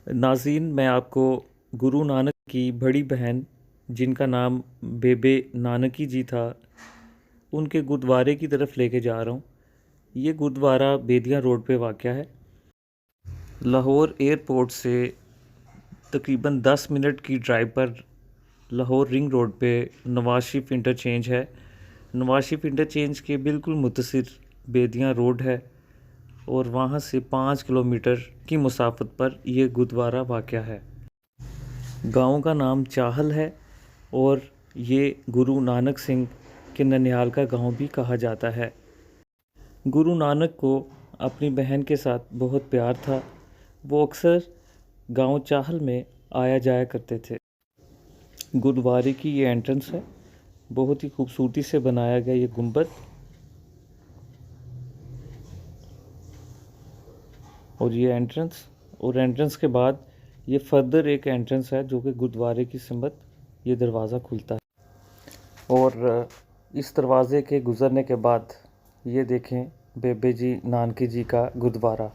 नाज़रीन, मैं आपको गुरु नानक की बड़ी बहन, जिनका नाम बेबे नानकी जी था, उनके गुरुद्वारे की तरफ लेके जा रहा हूँ। ये गुरुद्वारा बेदिया रोड पे वाक़या है। लाहौर एयरपोर्ट से तकरीबन 10 मिनट की ड्राइव पर लाहौर रिंग रोड पे नवाज शरीफ इंटरचेंज है। नवाज शरीफ इंटरचेंज के बिल्कुल मुतसिर बेदिया रोड है और वहाँ से 5 किलोमीटर की मुसाफत पर यह गुरुद्वारा वाक़या है। गांव का नाम चाहल है और ये गुरु नानक सिंह के ननिहाल का गांव भी कहा जाता है। गुरु नानक को अपनी बहन के साथ बहुत प्यार था। वो अक्सर गांव चाहल में आया जाया करते थे। गुरुद्वारे की ये एंट्रेंस है। बहुत ही खूबसूरती से बनाया गया ये गुंबद, और ये एंट्रेंस के बाद ये फर्दर एक एंट्रेंस है जो कि गुरुद्वारे की सिमत ये दरवाज़ा खुलता है। और इस दरवाज़े के गुज़रने के बाद ये देखें बेबे जी नानकी जी का गुरुद्वारा।